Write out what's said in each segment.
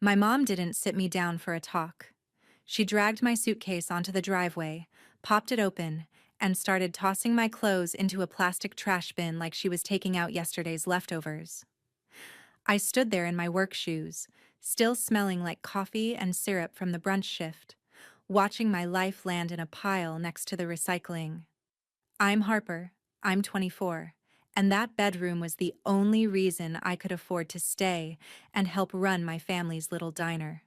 My mom didn't sit me down for a talk. She dragged my suitcase onto the driveway, popped it open, and started tossing my clothes into a plastic trash bin like she was taking out yesterday's leftovers. I stood there in my work shoes, still smelling like coffee and syrup from the brunch shift, watching my life land in a pile next to the recycling. I'm Harper, I'm 24, and that bedroom was the only reason I could afford to stay and help run my family's little diner.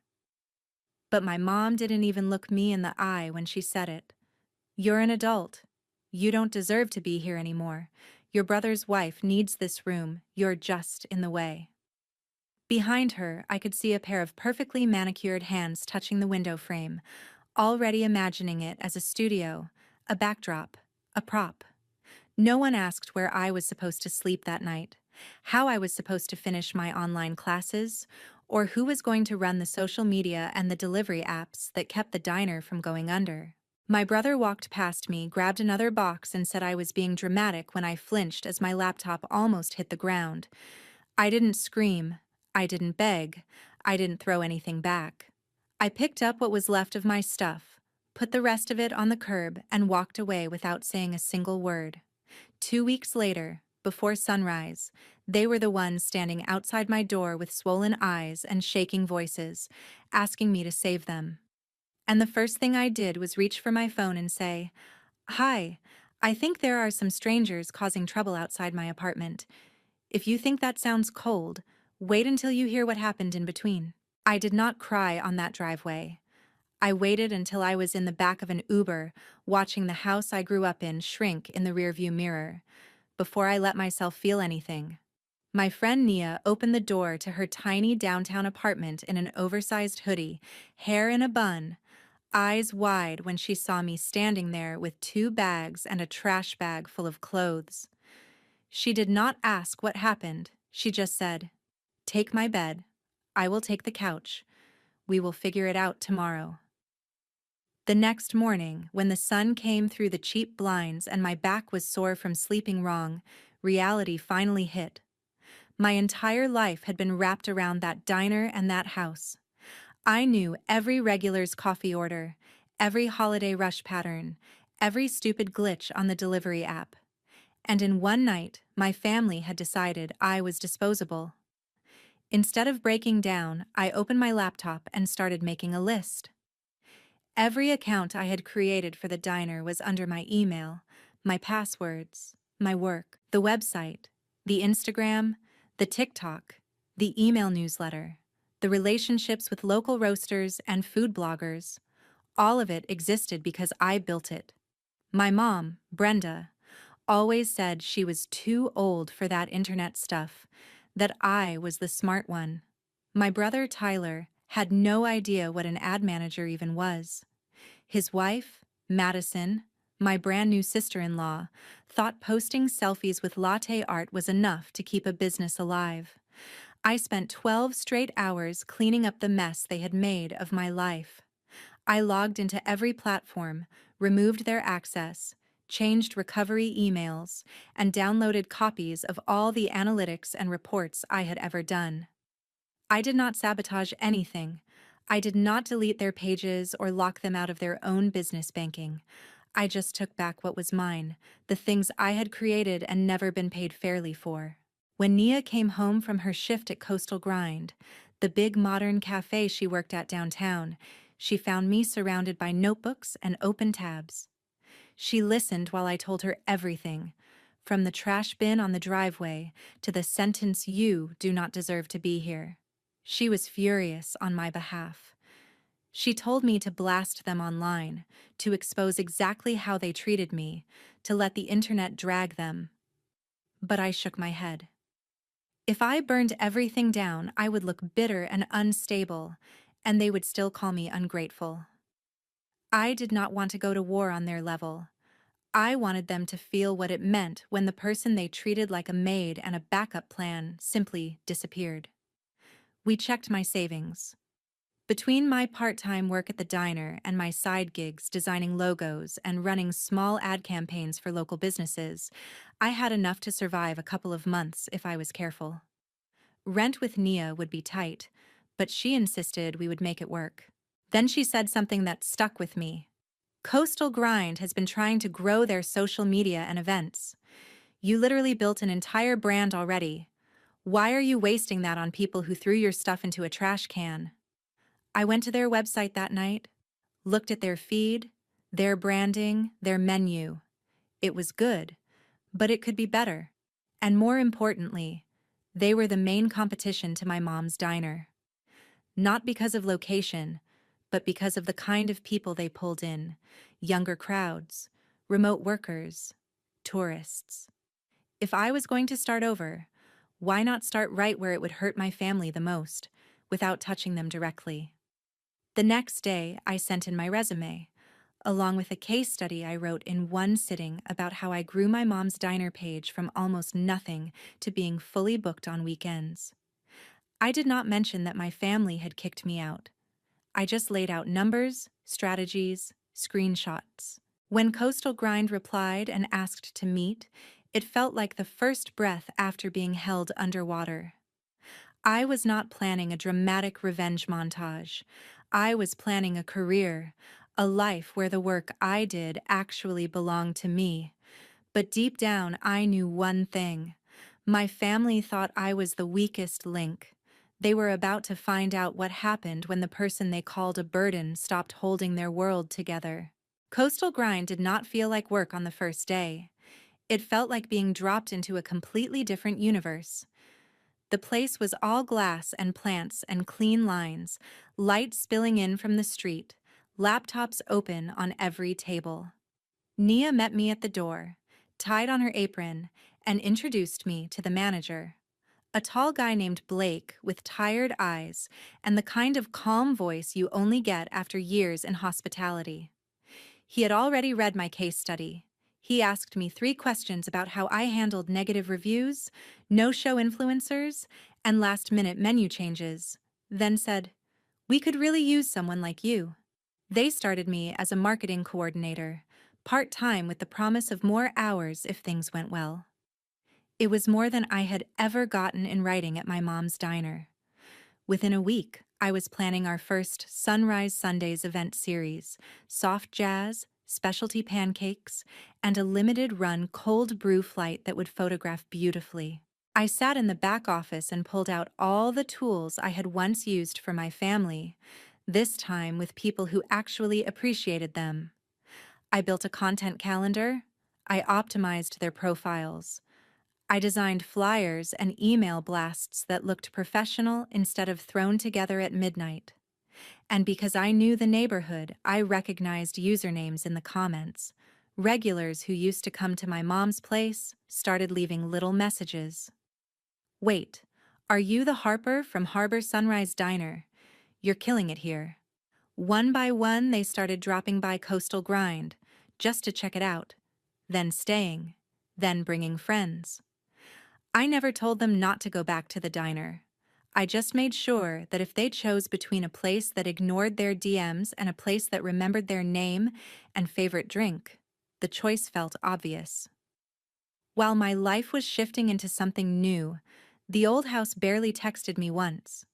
But my mom didn't even look me in the eye when she said it. "You're an adult. You don't deserve to be here anymore. Your brother's wife needs this room. You're just in the way." Behind her, I could see a pair of perfectly manicured hands touching the window frame, already imagining it as a studio, a backdrop, a prop. No one asked where I was supposed to sleep that night, how I was supposed to finish my online classes, or who was going to run the social media and the delivery apps that kept the diner from going under. My brother walked past me, grabbed another box, and said I was being dramatic when I flinched as my laptop almost hit the ground. I didn't scream. I didn't beg. I didn't throw anything back. I picked up what was left of my stuff, put the rest of it on the curb, and walked away without saying a single word. 2 weeks later, before sunrise, they were the ones standing outside my door with swollen eyes and shaking voices, asking me to save them. And the first thing I did was reach for my phone and say, "Hi, I think there are some strangers causing trouble outside my apartment. If you think that sounds cold, wait until you hear what happened in between." I did not cry on that driveway. I waited until I was in the back of an Uber, watching the house I grew up in shrink in the rearview mirror, before I let myself feel anything. My friend Nia opened the door to her tiny downtown apartment in an oversized hoodie, hair in a bun, eyes wide when she saw me standing there with 2 bags and a trash bag full of clothes. She did not ask what happened. She just said, "Take my bed. I will take the couch. We will figure it out tomorrow." The next morning, when the sun came through the cheap blinds and my back was sore from sleeping wrong, reality finally hit. My entire life had been wrapped around that diner and that house. I knew every regular's coffee order, every holiday rush pattern, every stupid glitch on the delivery app. And in one night, my family had decided I was disposable. Instead of breaking down, I opened my laptop and started making a list. Every account I had created for the diner was under my email, my passwords, my work, the website, the Instagram, the TikTok, the email newsletter, the relationships with local roasters and food bloggers. All of it existed because I built it. My mom, Brenda, always said she was too old for that internet stuff, that I was the smart one. My brother Tyler had no idea what an ad manager even was. His wife, Madison, my brand new sister-in-law, thought posting selfies with latte art was enough to keep a business alive. I spent 12 straight hours cleaning up the mess they had made of my life. I logged into every platform, removed their access, changed recovery emails, and downloaded copies of all the analytics and reports I had ever done. I did not sabotage anything. I did not delete their pages or lock them out of their own business banking. I just took back what was mine, the things I had created and never been paid fairly for. When Nia came home from her shift at Coastal Grind, the big modern cafe she worked at downtown, she found me surrounded by notebooks and open tabs. She listened while I told her everything, from the trash bin on the driveway to the sentence "You do not deserve to be here." She was furious on my behalf. She told me to blast them online, to expose exactly how they treated me, to let the internet drag them. But I shook my head. If I burned everything down, I would look bitter and unstable, and they would still call me ungrateful. I did not want to go to war on their level. I wanted them to feel what it meant when the person they treated like a maid and a backup plan simply disappeared. We checked my savings. Between my part-time work at the diner and my side gigs designing logos and running small ad campaigns for local businesses, I had enough to survive a couple of months if I was careful. Rent with Nia would be tight, but she insisted we would make it work. Then she said something that stuck with me. Coastal Grind has been trying to grow their social media and events. You literally built an entire brand already. Why are you wasting that on people who threw your stuff into a trash can? I went to their website that night, looked at their feed, their branding, their menu. It was good, but it could be better. And more importantly, they were the main competition to my mom's diner. Not because of location, but because of the kind of people they pulled in: younger crowds, remote workers, tourists. If I was going to start over, why not start right where it would hurt my family the most, without touching them directly? The next day, I sent in my resume, along with a case study I wrote in one sitting about how I grew my mom's diner page from almost nothing to being fully booked on weekends. I did not mention that my family had kicked me out. I just laid out numbers, strategies, screenshots. When Coastal Grind replied and asked to meet, it felt like the first breath after being held underwater. I was not planning a dramatic revenge montage. I was planning a career, a life where the work I did actually belonged to me. But deep down, I knew one thing. My family thought I was the weakest link. They were about to find out what happened when the person they called a burden stopped holding their world together. Coastal Grind did not feel like work on the first day. It felt like being dropped into a completely different universe. The place was all glass and plants and clean lines, light spilling in from the street, laptops open on every table. Nia met me at the door, tied on her apron, and introduced me to the manager. A tall guy named Blake with tired eyes and the kind of calm voice you only get after years in hospitality. He had already read my case study. He asked me 3 questions about how I handled negative reviews, no-show influencers, and last-minute menu changes, then said, "We could really use someone like you." They started me as a marketing coordinator, part-time with the promise of more hours if things went well. It was more than I had ever gotten in writing at my mom's diner. Within a week, I was planning our first Sunrise Sundays event series: soft jazz, specialty pancakes, and a limited-run cold brew flight that would photograph beautifully. I sat in the back office and pulled out all the tools I had once used for my family, this time with people who actually appreciated them. I built a content calendar. I optimized their profiles. I designed flyers and email blasts that looked professional instead of thrown together at midnight. And because I knew the neighborhood, I recognized usernames in the comments. Regulars who used to come to my mom's place started leaving little messages. "Wait, are you the Harper from Harbor Sunrise Diner? You're killing it here." One by one, they started dropping by Coastal Grind, just to check it out, then staying, then bringing friends. I never told them not to go back to the diner. I just made sure that if they chose between a place that ignored their DMs and a place that remembered their name and favorite drink, the choice felt obvious. While my life was shifting into something new, the old house barely texted me once.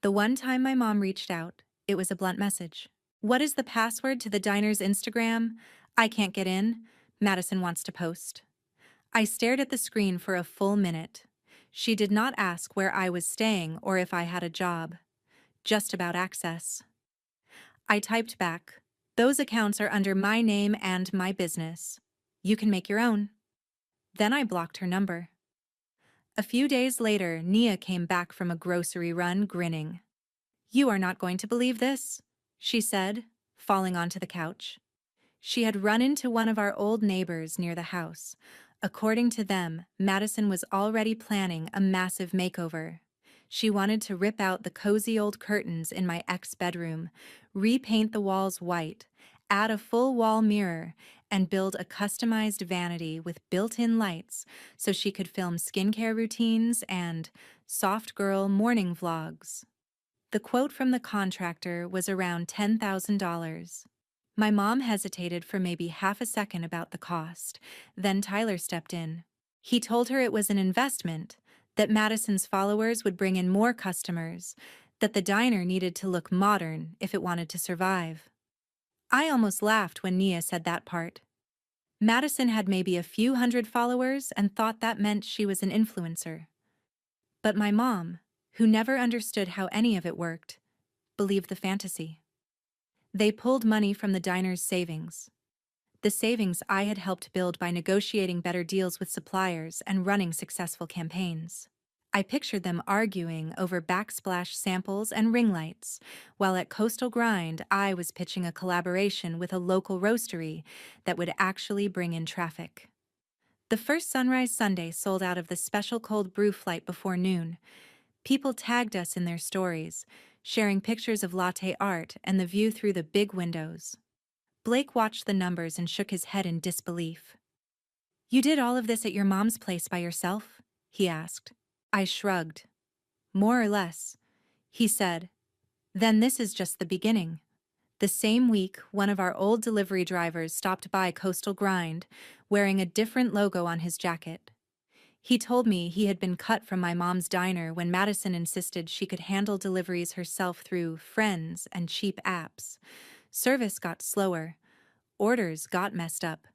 The one time my mom reached out, it was a blunt message. "What is the password to the diner's Instagram? I can't get in. Madison wants to post." I stared at the screen for a full minute. She did not ask where I was staying or if I had a job. Just about access. I typed back, "Those accounts are under my name and my business. You can make your own." Then I blocked her number. A few days later, Nia came back from a grocery run grinning. "You are not going to believe this," she said, falling onto the couch. She had run into one of our old neighbors near the house. According to them, Madison was already planning a massive makeover. She wanted to rip out the cozy old curtains in my ex-bedroom, repaint the walls white, add a full wall mirror, and build a customized vanity with built-in lights so she could film skincare routines and soft girl morning vlogs. The quote from the contractor was around $10,000. My mom hesitated for maybe half a second about the cost. Then Tyler stepped in. He told her it was an investment, that Madison's followers would bring in more customers, that the diner needed to look modern if it wanted to survive. I almost laughed when Nia said that part. Madison had maybe a few hundred followers and thought that meant she was an influencer. But my mom, who never understood how any of it worked, believed the fantasy. They pulled money from the diner's savings. The savings I had helped build by negotiating better deals with suppliers and running successful campaigns. I pictured them arguing over backsplash samples and ring lights, while at Coastal Grind I was pitching a collaboration with a local roastery that would actually bring in traffic. The first Sunrise Sunday sold out of the special cold brew flight before noon. People tagged us in their stories, sharing pictures of latte art and the view through the big windows. Blake watched the numbers and shook his head in disbelief. "You did all of this at your mom's place by yourself?" he asked. I shrugged. "More or less," he said. "Then this is just the beginning." The same week, one of our old delivery drivers stopped by Coastal Grind, wearing a different logo on his jacket. He told me he had been cut from my mom's diner when Madison insisted she could handle deliveries herself through friends and cheap apps. Service got slower. Orders got messed up.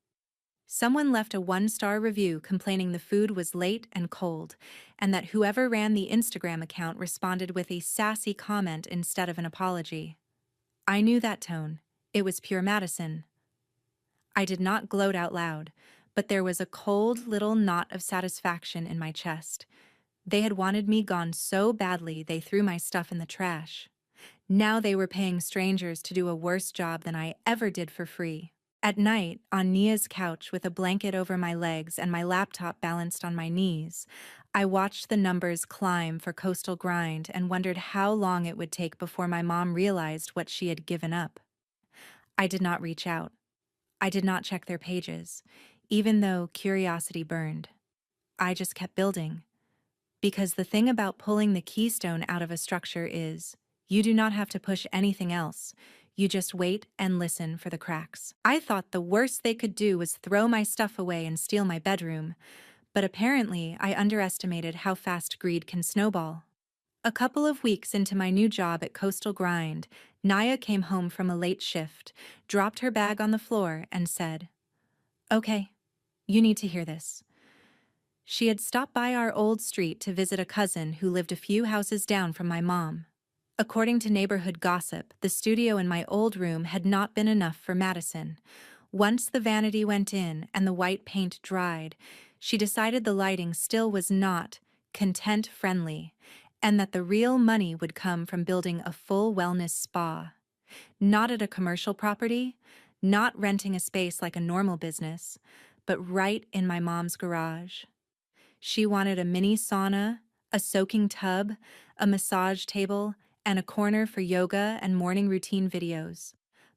Someone left a 1-star review complaining the food was late and cold, and that whoever ran the Instagram account responded with a sassy comment instead of an apology. I knew that tone. It was pure Madison. I did not gloat out loud, but there was a cold little knot of satisfaction in my chest. They had wanted me gone so badly they threw my stuff in the trash. Now they were paying strangers to do a worse job than I ever did for free. At night, on Nia's couch with a blanket over my legs and my laptop balanced on my knees, I watched the numbers climb for Coastal Grind and wondered how long it would take before my mom realized what she had given up. I did not reach out. I did not check their pages, even though curiosity burned. I just kept building. Because the thing about pulling the keystone out of a structure is, you do not have to push anything else. You just wait and listen for the cracks. I thought the worst they could do was throw my stuff away and steal my bedroom, but apparently I underestimated how fast greed can snowball. A couple of weeks into my new job at Coastal Grind, Naya came home from a late shift, dropped her bag on the floor, and said, "Okay, you need to hear this." She had stopped by our old street to visit a cousin who lived a few houses down from my mom. According to neighborhood gossip, the studio in my old room had not been enough for Madison. Once the vanity went in and the white paint dried, she decided the lighting still was not content-friendly, and that the real money would come from building a full wellness spa. Not at a commercial property, not renting a space like a normal business, but right in my mom's garage. She wanted a mini sauna, a soaking tub, a massage table, and a corner for yoga and morning routine videos,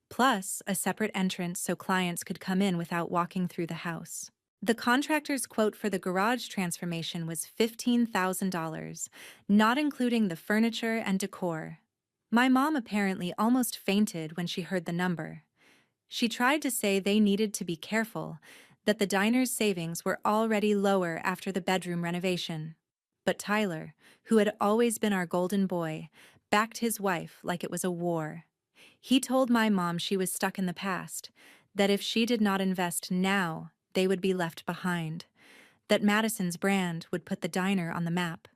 plus a separate entrance so clients could come in without walking through the house. The contractor's quote for the garage transformation was $15,000, not including the furniture and decor. My mom apparently almost fainted when she heard the number. She tried to say they needed to be careful, that the diner's savings were already lower after the bedroom renovation. But Tyler, who had always been our golden boy, backed his wife like it was a war. He told my mom she was stuck in the past, that if she did not invest now, they would be left behind, that Madison's brand would put the diner on the map.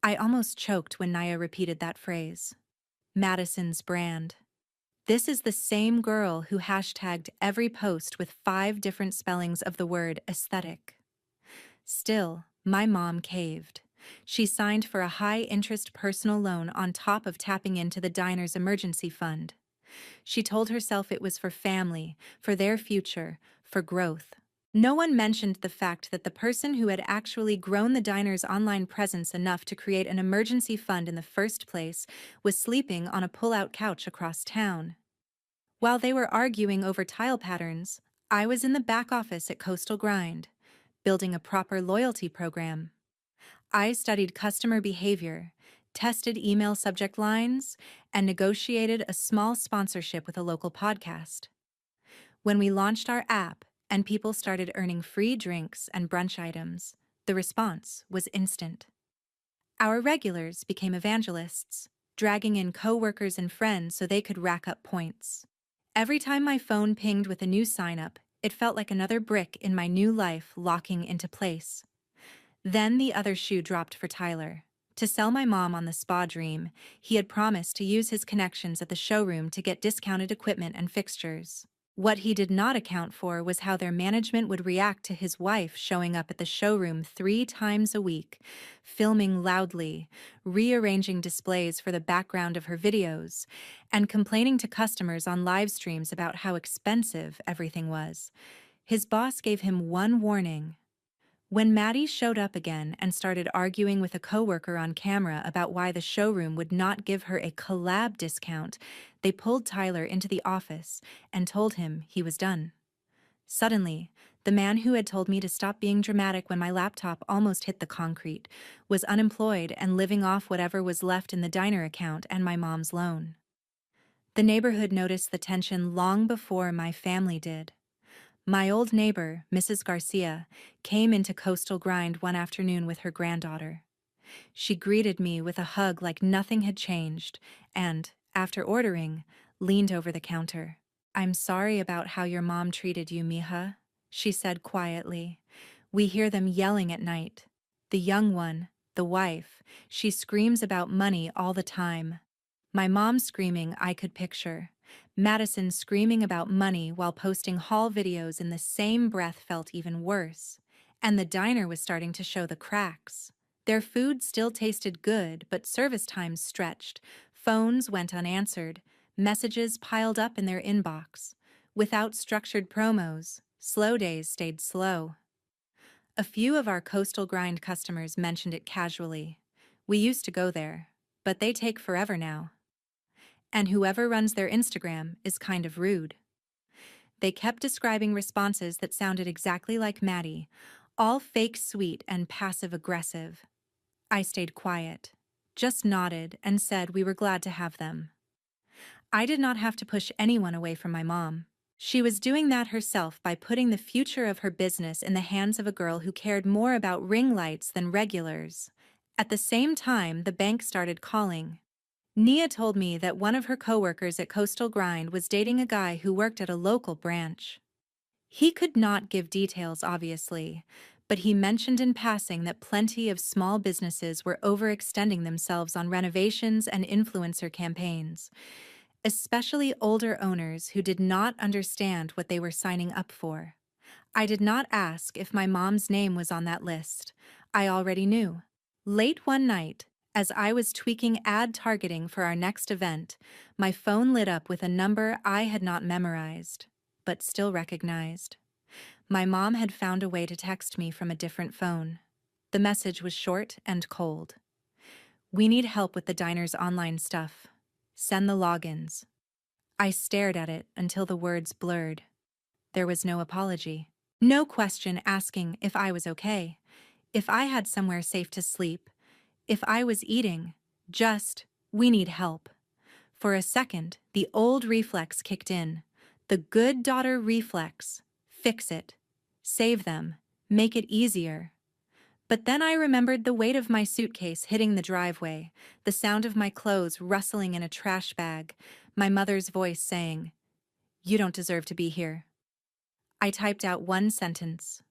I almost choked when Naya repeated that phrase. Madison's brand. This is the same girl who hashtagged every post with 5 different spellings of the word aesthetic. Still, my mom caved. She signed for a high-interest personal loan on top of tapping into the diner's emergency fund. She told herself it was for family, for their future, for growth. No one mentioned the fact that the person who had actually grown the diner's online presence enough to create an emergency fund in the first place was sleeping on a pull-out couch across town. While they were arguing over tile patterns, I was in the back office at Coastal Grind, building a proper loyalty program. I studied customer behavior, tested email subject lines, and negotiated a small sponsorship with a local podcast. When we launched our app and people started earning free drinks and brunch items, the response was instant. Our regulars became evangelists. dragging in coworkers and friends so they could rack up points. Every time my phone pinged with a new sign-up, it felt like another brick in my new life locking into place. Then the other shoe dropped for Tyler. To sell my mom on the spa dream, he had promised to use his connections at the showroom to get discounted equipment and fixtures. What he did not account for was how their management would react to his wife showing up at the showroom 3 times a week, filming loudly, rearranging displays for the background of her videos, and complaining to customers on live streams about how expensive everything was. His boss gave him one warning. When Maddie showed up again and started arguing with a coworker on camera about why the showroom would not give her a collab discount, they pulled Tyler into the office and told him he was done. Suddenly, the man who had told me to stop being dramatic when my laptop almost hit the concrete was unemployed and living off whatever was left in the diner account and my mom's loan. The neighborhood noticed the tension long before my family did. My old neighbor, Mrs. Garcia, came into Coastal Grind one afternoon with her granddaughter. She greeted me with a hug like nothing had changed and, after ordering, leaned over the counter. "I'm sorry about how your mom treated you, mija," she said quietly. "We hear them yelling at night. The young one, the wife, she screams about money all the time." My mom screaming I could picture. Madison screaming about money while posting haul videos in the same breath felt even worse. And the diner was starting to show the cracks. Their food still tasted good, but service times stretched. Phones went unanswered. Messages piled up in their inbox. Without structured promos, slow days stayed slow. A few of our Coastal Grind customers mentioned it casually. "We used to go there, but they take forever now. And whoever runs their Instagram is kind of rude." They kept describing responses that sounded exactly like Maddie, all fake sweet and passive-aggressive. I stayed quiet, just nodded and said we were glad to have them. I did not have to push anyone away from my mom. She was doing that herself by putting the future of her business in the hands of a girl who cared more about ring lights than regulars. At the same time, the bank started calling. Nia told me that one of her coworkers at Coastal Grind was dating a guy who worked at a local branch. He could not give details, obviously, but he mentioned in passing that plenty of small businesses were overextending themselves on renovations and influencer campaigns, especially older owners who did not understand what they were signing up for. I did not ask if my mom's name was on that list. I already knew. Late one night, as I was tweaking ad targeting for our next event, my phone lit up with a number I had not memorized, but still recognized. My mom had found a way to text me from a different phone. The message was short and cold. "We need help with the diner's online stuff. Send the logins." I stared at it until the words blurred. There was no apology. No question asking if I was okay, if I had somewhere safe to sleep, if I was eating. Just, "We need help." For a second, the old reflex kicked in. The good daughter reflex. Fix it. Save them. Make it easier. But then I remembered the weight of my suitcase hitting the driveway, the sound of my clothes rustling in a trash bag, my mother's voice saying, "You don't deserve to be here." I typed out one sentence.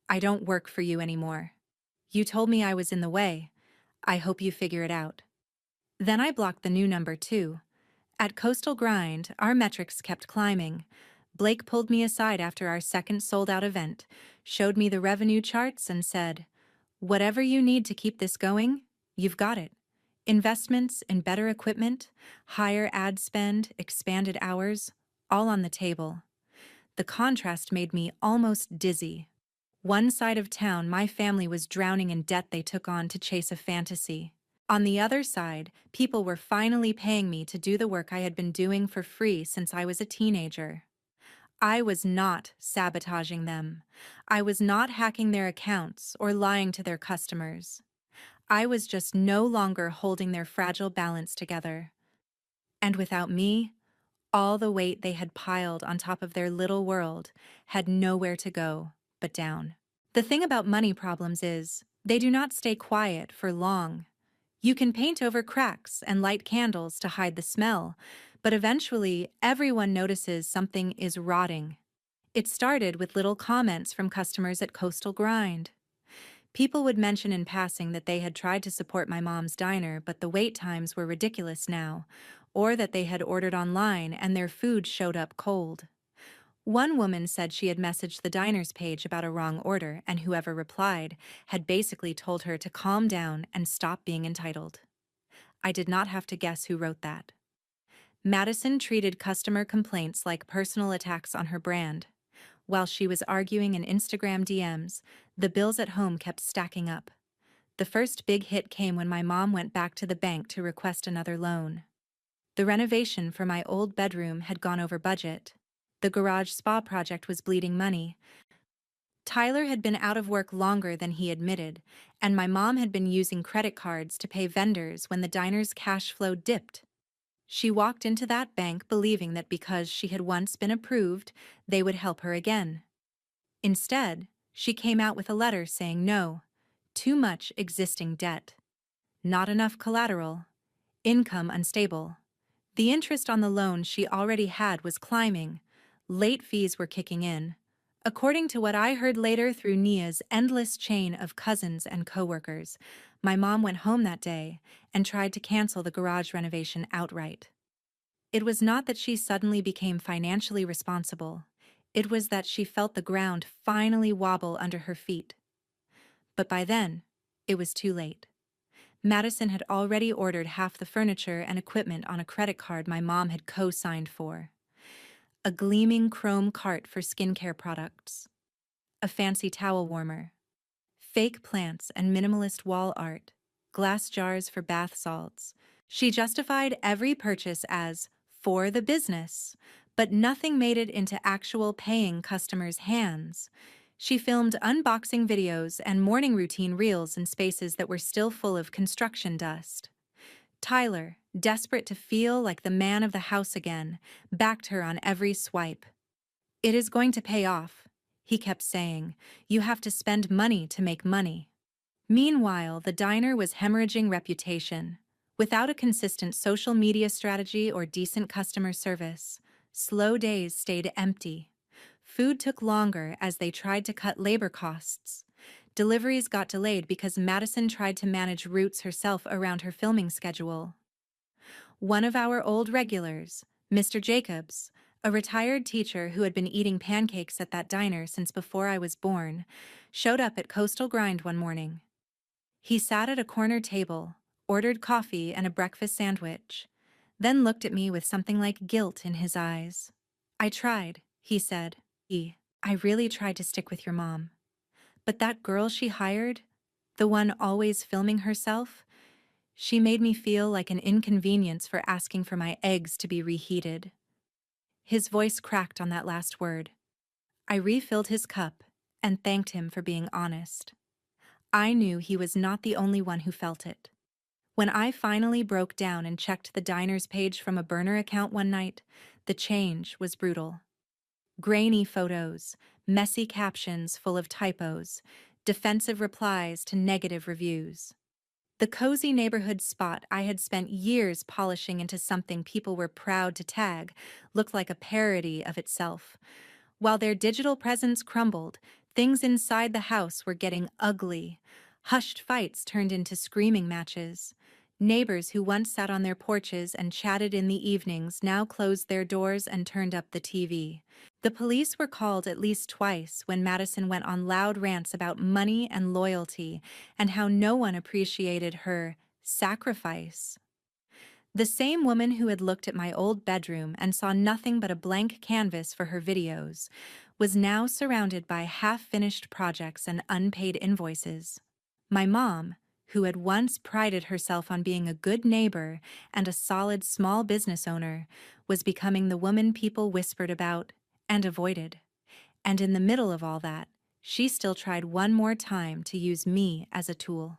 "I don't work for you anymore. You told me I was in the way. I hope you figure it out." Then I blocked the new number too. At Coastal Grind, our metrics kept climbing. Blake pulled me aside after our second sold-out event, showed me the revenue charts and said, "Whatever you need to keep this going, you've got it. Investments in better equipment, higher ad spend, expanded hours, all on the table." The contrast made me almost dizzy. One side of town, my family was drowning in debt they took on to chase a fantasy. On the other side, people were finally paying me to do the work I had been doing for free since I was a teenager. I was not sabotaging them. I was not hacking their accounts or lying to their customers. I was just no longer holding their fragile balance together. And without me, all the weight they had piled on top of their little world had nowhere to go but down. The thing about money problems is, they do not stay quiet for long. You can paint over cracks and light candles to hide the smell, but eventually everyone notices something is rotting. It started with little comments from customers at Coastal Grind. People would mention in passing that they had tried to support my mom's diner, but the wait times were ridiculous now, or that they had ordered online and their food showed up cold. One woman said she had messaged the diner's page about a wrong order, and whoever replied had basically told her to calm down and stop being entitled. I did not have to guess who wrote that. Madison treated customer complaints like personal attacks on her brand. While she was arguing in Instagram DMs, the bills at home kept stacking up. The first big hit came when my mom went back to the bank to request another loan. The renovation for my old bedroom had gone over budget. The garage spa project was bleeding money. Tyler had been out of work longer than he admitted, and my mom had been using credit cards to pay vendors when the diner's cash flow dipped. She walked into that bank believing that because she had once been approved, they would help her again. Instead, she came out with a letter saying no, too much existing debt, not enough collateral, income unstable. The interest on the loan she already had was climbing, late fees were kicking in. According to what I heard later through Nia's endless chain of cousins and coworkers, my mom went home that day and tried to cancel the garage renovation outright. It was not that she suddenly became financially responsible. It was that she felt the ground finally wobble under her feet. But by then, it was too late. Madison had already ordered half the furniture and equipment on a credit card my mom had co-signed for. A gleaming chrome cart for skincare products, a fancy towel warmer, fake plants and minimalist wall art, glass jars for bath salts. She justified every purchase as for the business, but nothing made it into actual paying customers' hands. She filmed unboxing videos and morning routine reels in spaces that were still full of construction dust. Tyler, desperate to feel like the man of the house again, backed her on every swipe. "It is going to pay off," he kept saying. "You have to spend money to make money." Meanwhile, the diner was hemorrhaging reputation. Without a consistent social media strategy or decent customer service, slow days stayed empty. Food took longer as they tried to cut labor costs. Deliveries got delayed because Madison tried to manage routes herself around her filming schedule. One of our old regulars, Mr. Jacobs, a retired teacher who had been eating pancakes at that diner since before I was born, showed up at Coastal Grind one morning. He sat at a corner table, ordered coffee and a breakfast sandwich, then looked at me with something like guilt in his eyes. "I tried," he said. "I really tried to stick with your mom. But that girl she hired, the one always filming herself, she made me feel like an inconvenience for asking for my eggs to be reheated." His voice cracked on that last word. I refilled his cup and thanked him for being honest. I knew he was not the only one who felt it. When I finally broke down and checked the diner's page from a burner account one night, the change was brutal. Grainy photos, messy captions full of typos, defensive replies to negative reviews. The cozy neighborhood spot I had spent years polishing into something people were proud to tag looked like a parody of itself. While their digital presence crumbled, things inside the house were getting ugly. Hushed fights turned into screaming matches. Neighbors who once sat on their porches and chatted in the evenings now closed their doors and turned up the TV. The police were called at least twice when Madison went on loud rants about money and loyalty and how no one appreciated her sacrifice. The same woman who had looked at my old bedroom and saw nothing but a blank canvas for her videos was now surrounded by half-finished projects and unpaid invoices. My mom, who had once prided herself on being a good neighbor and a solid small business owner, was becoming the woman people whispered about and avoided. And in the middle of all that, she still tried one more time to use me as a tool.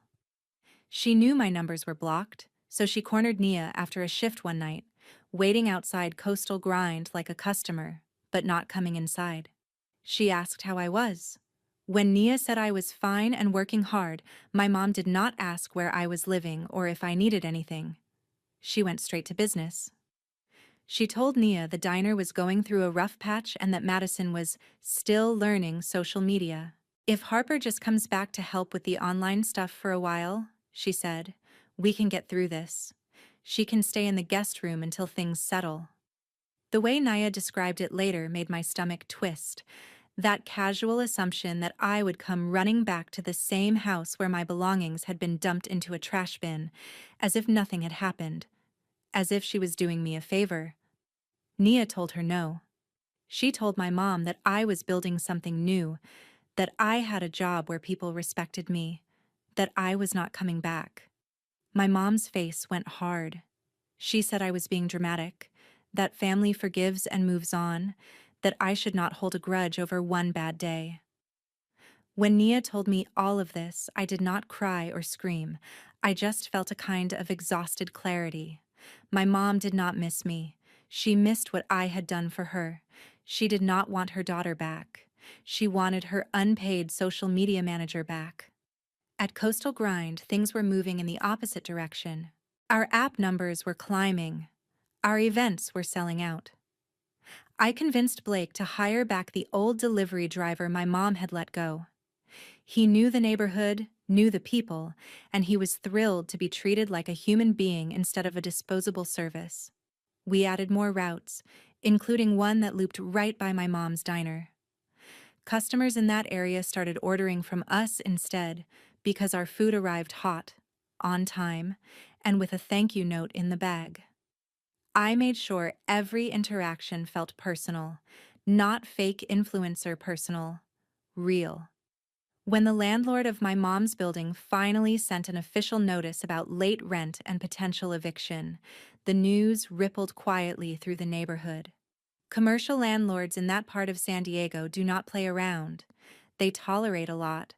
She knew my numbers were blocked, so she cornered Nia after a shift one night, waiting outside Coastal Grind like a customer, but not coming inside. She asked how I was. When Nia said I was fine and working hard, my mom did not ask where I was living or if I needed anything. She went straight to business. She told Nia the diner was going through a rough patch and that Madison was still learning social media. If Harper just comes back to help with the online stuff for a while, she said, we can get through this. She can stay in the guest room until things settle. The way Nia described it later made my stomach twist. That casual assumption that I would come running back to the same house where my belongings had been dumped into a trash bin, as if nothing had happened, as if she was doing me a favor. Nia told her no. She told my mom that I was building something new, that I had a job where people respected me, that I was not coming back. My mom's face went hard. She said I was being dramatic, that family forgives and moves on, that I should not hold a grudge over one bad day. When Nia told me all of this, I did not cry or scream. I just felt a kind of exhausted clarity. My mom did not miss me. She missed what I had done for her. She did not want her daughter back. She wanted her unpaid social media manager back. At Coastal Grind, things were moving in the opposite direction. Our app numbers were climbing. Our events were selling out. I convinced Blake to hire back the old delivery driver my mom had let go. He knew the neighborhood, knew the people, and he was thrilled to be treated like a human being instead of a disposable service. We added more routes, including one that looped right by my mom's diner. Customers in that area started ordering from us instead because our food arrived hot, on time, and with a thank you note in the bag. I made sure every interaction felt personal, not fake influencer personal, real. When the landlord of my mom's building finally sent an official notice about late rent and potential eviction, the news rippled quietly through the neighborhood. Commercial landlords in that part of San Diego do not play around. They tolerate a lot,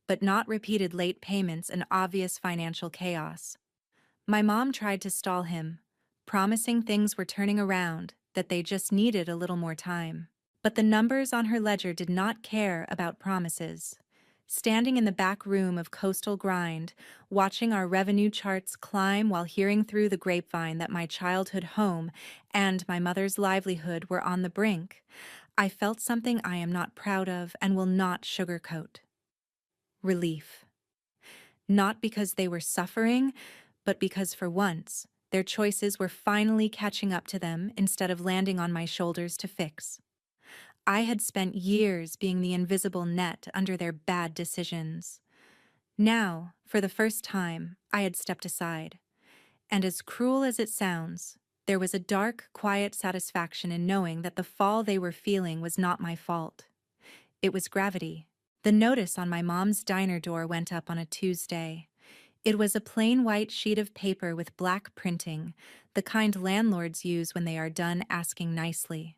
but not repeated late payments and obvious financial chaos. My mom tried to stall him, promising things were turning around, that they just needed a little more time. But the numbers on her ledger did not care about promises. Standing in the back room of Coastal Grind, watching our revenue charts climb while hearing through the grapevine that my childhood home and my mother's livelihood were on the brink, I felt something I am not proud of and will not sugarcoat. Relief. Not because they were suffering, but because for once, their choices were finally catching up to them instead of landing on my shoulders to fix. I had spent years being the invisible net under their bad decisions. Now, for the first time, I had stepped aside. And as cruel as it sounds, there was a dark, quiet satisfaction in knowing that the fall they were feeling was not my fault. It was gravity. The notice on my mom's diner door went up on a Tuesday. It was a plain white sheet of paper with black printing, the kind landlords use when they are done asking nicely.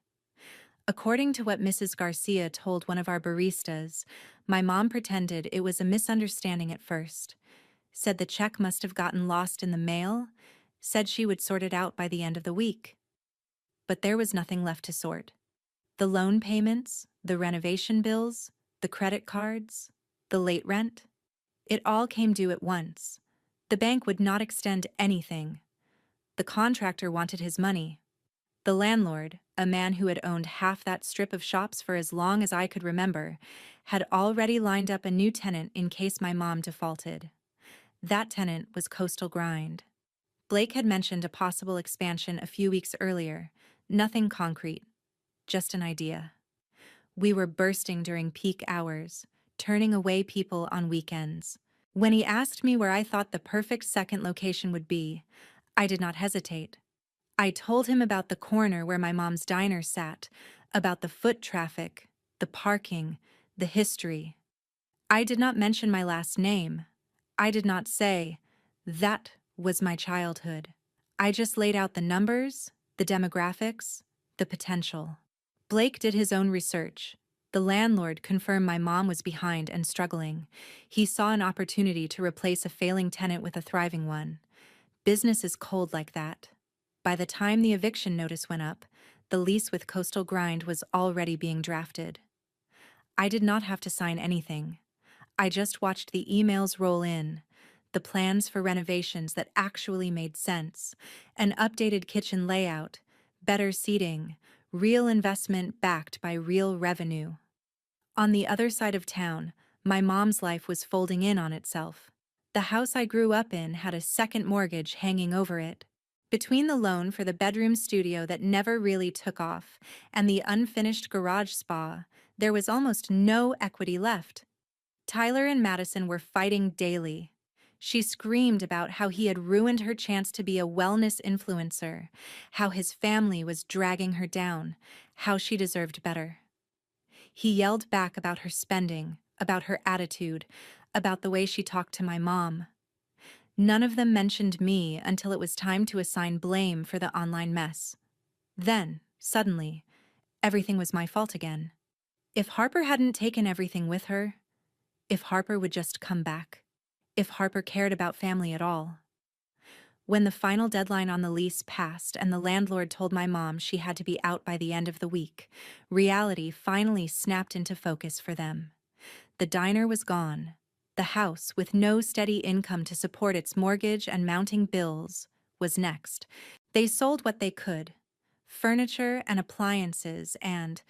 According to what Mrs. Garcia told one of our baristas, my mom pretended it was a misunderstanding at first, said the check must have gotten lost in the mail, said she would sort it out by the end of the week. But there was nothing left to sort. The loan payments, the renovation bills, the credit cards, the late rent, it all came due at once. The bank would not extend anything. The contractor wanted his money. The landlord, a man who had owned half that strip of shops for as long as I could remember, had already lined up a new tenant in case my mom defaulted. That tenant was Coastal Grind. Blake had mentioned a possible expansion a few weeks earlier. Nothing concrete, just an idea. We were bursting during peak hours, turning away people on weekends. When he asked me where I thought the perfect second location would be, I did not hesitate. I told him about the corner where my mom's diner sat, about the foot traffic, the parking, the history. I did not mention my last name. I did not say, that was my childhood. I just laid out the numbers, the demographics, the potential. Blake did his own research. The landlord confirmed my mom was behind and struggling. He saw an opportunity to replace a failing tenant with a thriving one. Business is cold like that. By the time the eviction notice went up, the lease with Coastal Grind was already being drafted. I did not have to sign anything. I just watched the emails roll in, the plans for renovations that actually made sense, an updated kitchen layout, better seating, real investment backed by real revenue. On the other side of town, my mom's life was folding in on itself. The house I grew up in had a second mortgage hanging over it. Between the loan for the bedroom studio that never really took off and the unfinished garage spa, there was almost no equity left. Tyler and Madison were fighting daily. She screamed about how he had ruined her chance to be a wellness influencer, how his family was dragging her down, how she deserved better. He yelled back about her spending, about her attitude, about the way she talked to my mom. None of them mentioned me until it was time to assign blame for the online mess. Then, suddenly, everything was my fault again. If Harper hadn't taken everything with her, if Harper would just come back, if Harper cared about family at all. When the final deadline on the lease passed and the landlord told my mom she had to be out by the end of the week, reality finally snapped into focus for them. The diner was gone. The house, with no steady income to support its mortgage and mounting bills, was next. They sold what they could: furniture and appliances and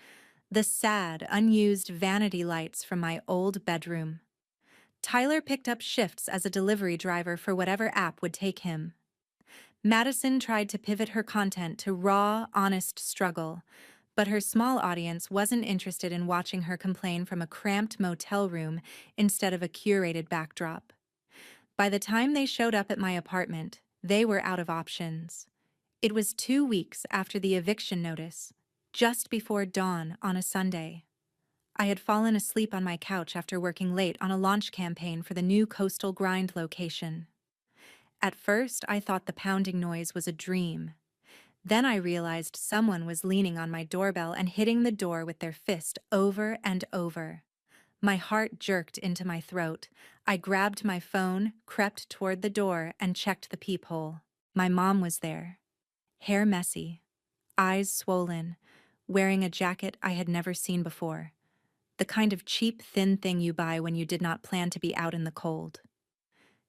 the sad, unused vanity lights from my old bedroom. Tyler picked up shifts as a delivery driver for whatever app would take him. Madison tried to pivot her content to raw, honest struggle, but her small audience wasn't interested in watching her complain from a cramped motel room instead of a curated backdrop. By the time they showed up at my apartment, they were out of options. It was 2 weeks after the eviction notice, just before dawn on a Sunday. I had fallen asleep on my couch after working late on a launch campaign for the new Coastal Grind location. At first, I thought the pounding noise was a dream. Then I realized someone was leaning on my doorbell and hitting the door with their fist over and over. My heart jerked into my throat. I grabbed my phone, crept toward the door, and checked the peephole. My mom was there. Hair messy, eyes swollen, wearing a jacket I had never seen before. The kind of cheap, thin thing you buy when you did not plan to be out in the cold.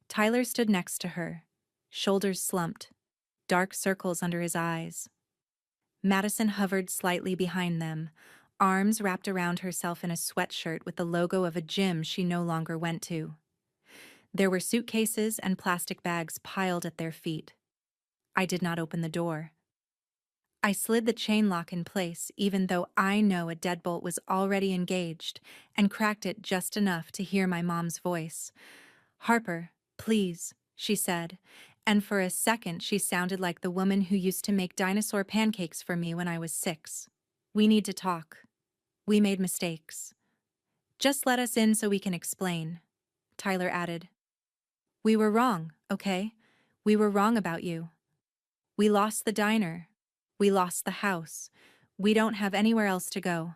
Tyler stood next to her, shoulders slumped, dark circles under his eyes. Madison hovered slightly behind them, arms wrapped around herself in a sweatshirt with the logo of a gym she no longer went to. There were suitcases and plastic bags piled at their feet. I did not open the door. I slid the chain lock in place, even though I know a deadbolt was already engaged, and cracked it just enough to hear my mom's voice. "Harper, please," she said, and for a second she sounded like the woman who used to make dinosaur pancakes for me when I was 6. "We need to talk. We made mistakes. Just let us in so we can explain," Tyler added. "We were wrong, okay? We were wrong about you. We lost the diner. We lost the house. We don't have anywhere else to go."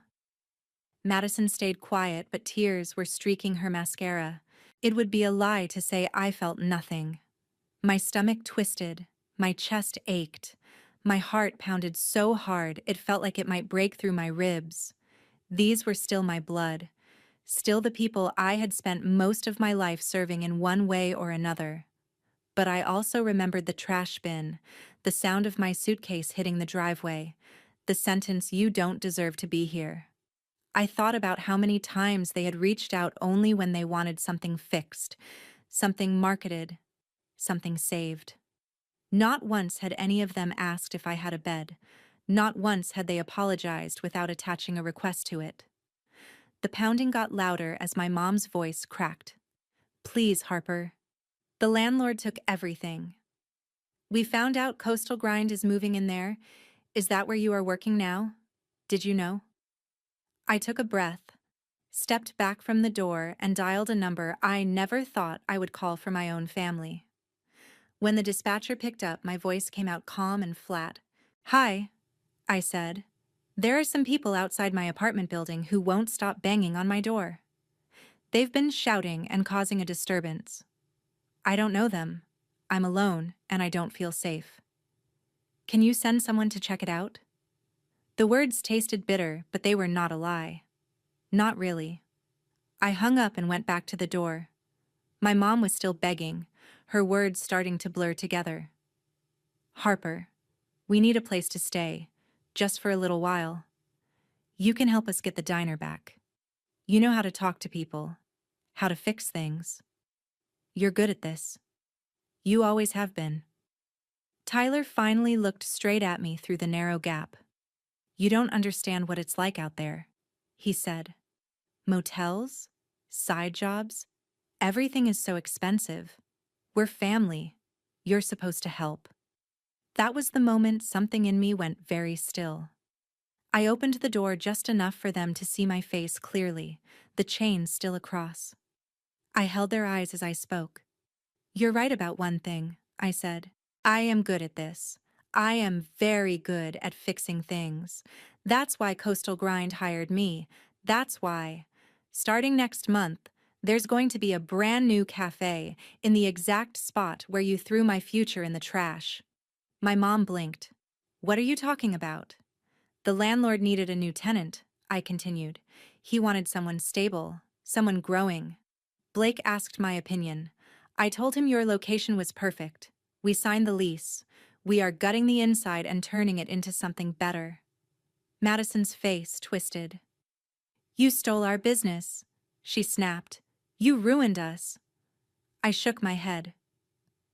Madison stayed quiet, but tears were streaking her mascara. It would be a lie to say I felt nothing. My stomach twisted, my chest ached, my heart pounded so hard it felt like it might break through my ribs. These were still my blood, still the people I had spent most of my life serving in one way or another. But I also remembered the trash bin, the sound of my suitcase hitting the driveway, the sentence, "You don't deserve to be here." I thought about how many times they had reached out only when they wanted something fixed, something marketed, something saved. Not once had any of them asked if I had a bed. Not once had they apologized without attaching a request to it. The pounding got louder as my mom's voice cracked. "Please, Harper." The landlord took everything. "We found out Coastal Grind is moving in there. Is that where you are working now? Did you know?" I took a breath, stepped back from the door, and dialed a number I never thought I would call for my own family. When the dispatcher picked up, my voice came out calm and flat. "Hi," I said. "There are some people outside my apartment building who won't stop banging on my door. They've been shouting and causing a disturbance. I don't know them. I'm alone, and I don't feel safe. Can you send someone to check it out?" The words tasted bitter, but they were not a lie. Not really. I hung up and went back to the door. My mom was still begging, her words starting to blur together. Harper, we need a place to stay, just for a little while. You can help us get the diner back. You know how to talk to people, how to fix things. You're good at this. You always have been. Tyler finally looked straight at me through the narrow gap. You don't understand what it's like out there, he said. Motels? Side jobs? Everything is so expensive. We're family. You're supposed to help. That was the moment something in me went very still. I opened the door just enough for them to see my face clearly, the chain still across. I held their eyes as I spoke. You're right about one thing, I said. I am good at this. I am very good at fixing things. That's why Coastal Grind hired me. That's why. Starting next month, there's going to be a brand new cafe in the exact spot where you threw my future in the trash. My mom blinked. What are you talking about? The landlord needed a new tenant, I continued. He wanted someone stable, someone growing. Blake asked my opinion. I told him your location was perfect. We signed the lease. We are gutting the inside and turning it into something better. Madison's face twisted. You stole our business, she snapped. You ruined us. I shook my head.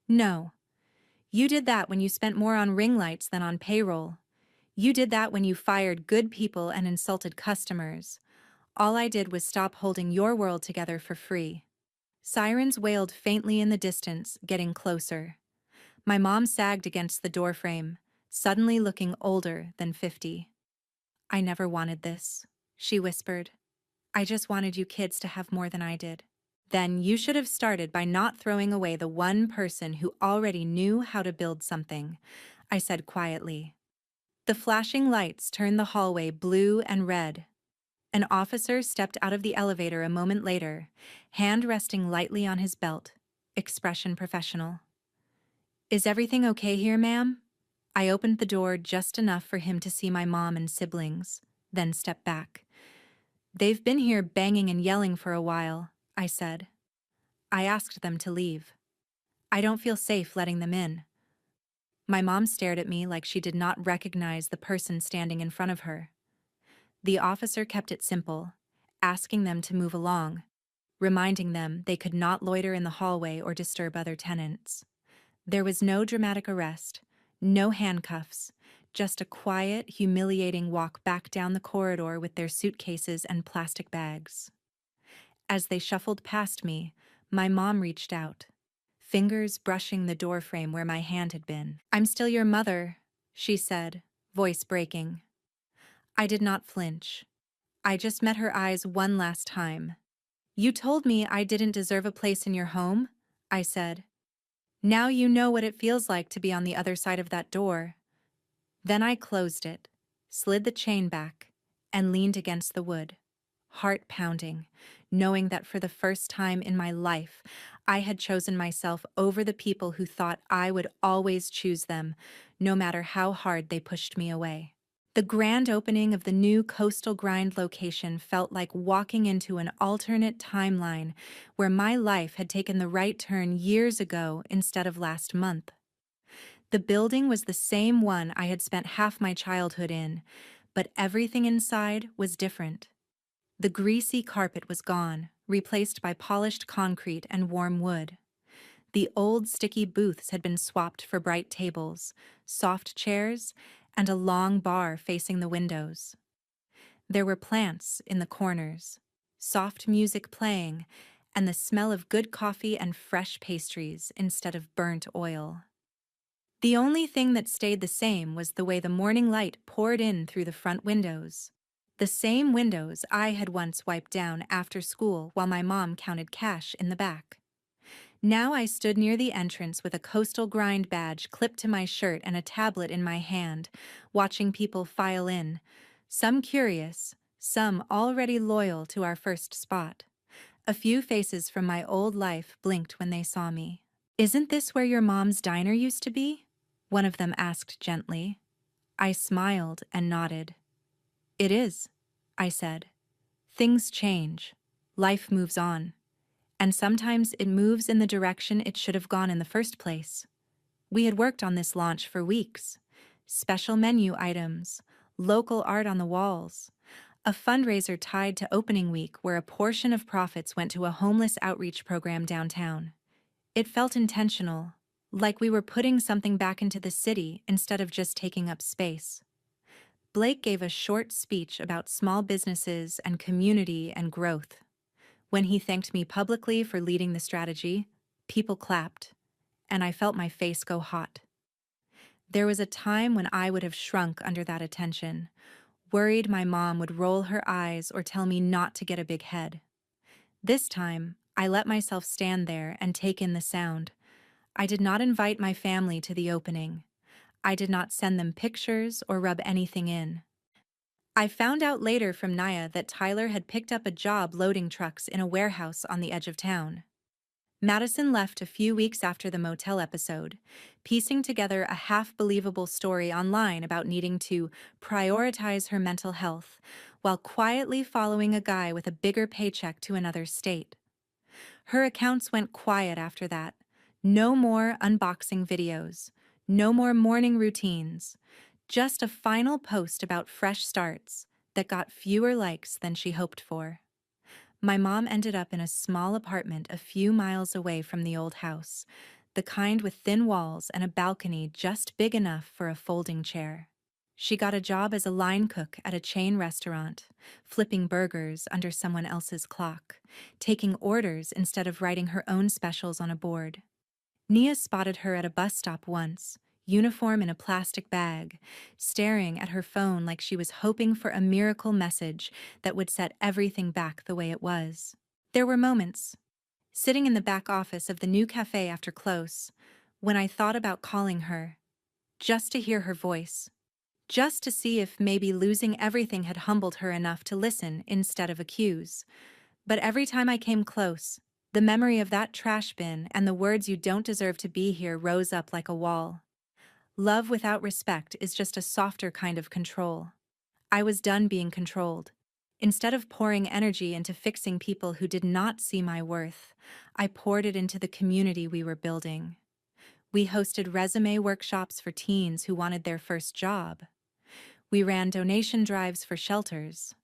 No. You did that when you spent more on ring lights than on payroll. You did that when you fired good people and insulted customers. All I did was stop holding your world together for free. Sirens wailed faintly in the distance, getting closer. My mom sagged against the doorframe, suddenly looking older than 50. I never wanted this, she whispered. I just wanted you kids to have more than I did. Then you should have started by not throwing away the one person who already knew how to build something, I said quietly. The flashing lights turned the hallway blue and red. An officer stepped out of the elevator a moment later, hand resting lightly on his belt, expression professional. Is everything okay here, ma'am? I opened the door just enough for him to see my mom and siblings, then stepped back. They've been here banging and yelling for a while, I said. I asked them to leave. I don't feel safe letting them in. My mom stared at me like she did not recognize the person standing in front of her. The officer kept it simple, asking them to move along, reminding them they could not loiter in the hallway or disturb other tenants. There was no dramatic arrest, no handcuffs, just a quiet, humiliating walk back down the corridor with their suitcases and plastic bags. As they shuffled past me, my mom reached out, fingers brushing the doorframe where my hand had been. I'm still your mother, she said, voice breaking. I did not flinch. I just met her eyes one last time. You told me I didn't deserve a place in your home, I said. Now you know what it feels like to be on the other side of that door. Then I closed it, slid the chain back, and leaned against the wood, heart pounding, knowing that for the first time in my life, I had chosen myself over the people who thought I would always choose them, no matter how hard they pushed me away. The grand opening of the new Coastal Grind location felt like walking into an alternate timeline where my life had taken the right turn years ago instead of last month. The building was the same one I had spent half my childhood in, but everything inside was different. The greasy carpet was gone, replaced by polished concrete and warm wood. The old sticky booths had been swapped for bright tables, soft chairs, and a long bar facing the windows. There were plants in the corners, soft music playing, and the smell of good coffee and fresh pastries instead of burnt oil. The only thing that stayed the same was the way the morning light poured in through the front windows. The same windows I had once wiped down after school while my mom counted cash in the back. Now I stood near the entrance with a Coastal Grind badge clipped to my shirt and a tablet in my hand, watching people file in, some curious, some already loyal to our first spot. A few faces from my old life blinked when they saw me. Isn't this where your mom's diner used to be? One of them asked gently. I smiled and nodded. It is, I said. Things change. Life moves on. And sometimes it moves in the direction it should have gone in the first place. We had worked on this launch for weeks. Special menu items, local art on the walls, a fundraiser tied to opening week where a portion of profits went to a homeless outreach program downtown. It felt intentional, like we were putting something back into the city instead of just taking up space. Blake gave a short speech about small businesses and community and growth. When he thanked me publicly for leading the strategy, people clapped, and I felt my face go hot. There was a time when I would have shrunk under that attention, worried my mom would roll her eyes or tell me not to get a big head. This time, I let myself stand there and take in the sound. I did not invite my family to the opening. I did not send them pictures or rub anything in. I found out later from Naya that Tyler had picked up a job loading trucks in a warehouse on the edge of town. Madison left a few weeks after the motel episode, piecing together a half-believable story online about needing to prioritize her mental health while quietly following a guy with a bigger paycheck to another state. Her accounts went quiet after that. No more unboxing videos, no more morning routines, just a final post about fresh starts that got fewer likes than she hoped for. My mom ended up in a small apartment a few miles away from the old house, the kind with thin walls and a balcony just big enough for a folding chair. She got a job as a line cook at a chain restaurant, flipping burgers under someone else's clock, taking orders instead of writing her own specials on a board. Nia spotted her at a bus stop once, uniform in a plastic bag, staring at her phone like she was hoping for a miracle message that would set everything back the way it was. There were moments, sitting in the back office of the new cafe after close, when I thought about calling her, just to hear her voice, just to see if maybe losing everything had humbled her enough to listen instead of accuse. But every time I came close, the memory of that trash bin and the words "you don't deserve to be here" rose up like a wall. Love without respect is just a softer kind of control. I was done being controlled. Instead of pouring energy into fixing people who did not see my worth, I poured it into the community we were building. We hosted resume workshops for teens who wanted their first job. We ran donation drives for shelters.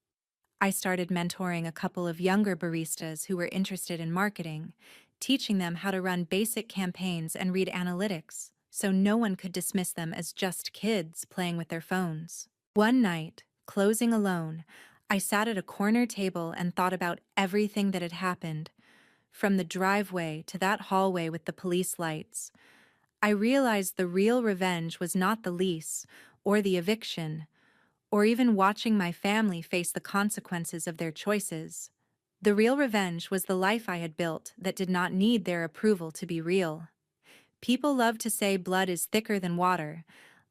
I started mentoring a couple of younger baristas who were interested in marketing, teaching them how to run basic campaigns and read analytics, so no one could dismiss them as just kids playing with their phones. One night, closing alone, I sat at a corner table and thought about everything that had happened, from the driveway to that hallway with the police lights. I realized the real revenge was not the lease or the eviction, or even watching my family face the consequences of their choices. The real revenge was the life I had built that did not need their approval to be real. People love to say blood is thicker than water,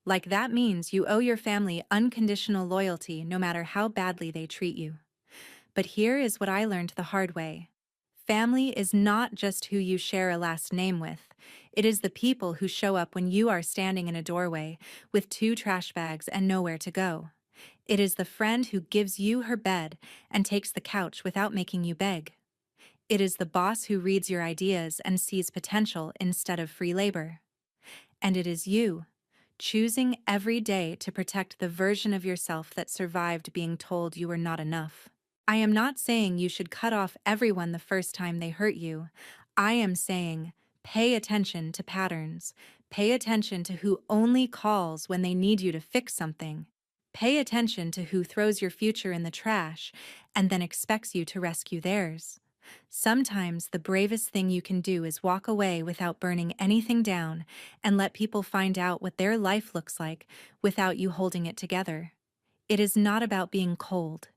like that means you owe your family unconditional loyalty no matter how badly they treat you. But here is what I learned the hard way. Family is not just who you share a last name with. It is the people who show up when you are standing in a doorway with 2 trash bags and nowhere to go. It is the friend who gives you her bed and takes the couch without making you beg. It is the boss who reads your ideas and sees potential instead of free labor. And it is you, choosing every day to protect the version of yourself that survived being told you were not enough. I am not saying you should cut off everyone the first time they hurt you. I am saying pay attention to patterns. Pay attention to who only calls when they need you to fix something. Pay attention to who throws your future in the trash and then expects you to rescue theirs. Sometimes the bravest thing you can do is walk away without burning anything down and let people find out what their life looks like without you holding it together. It is not about being cold.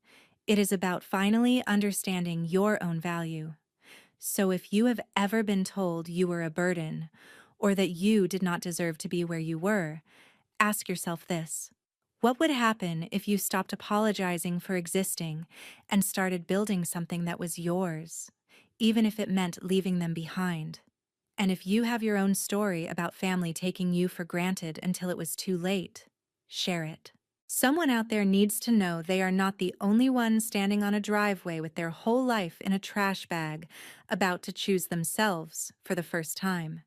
It is about finally understanding your own value. So if you have ever been told you were a burden or that you did not deserve to be where you were, ask yourself this. What would happen if you stopped apologizing for existing and started building something that was yours, even if it meant leaving them behind? And if you have your own story about family taking you for granted until it was too late, share it. Someone out there needs to know they are not the only one standing on a driveway with their whole life in a trash bag, about to choose themselves for the first time.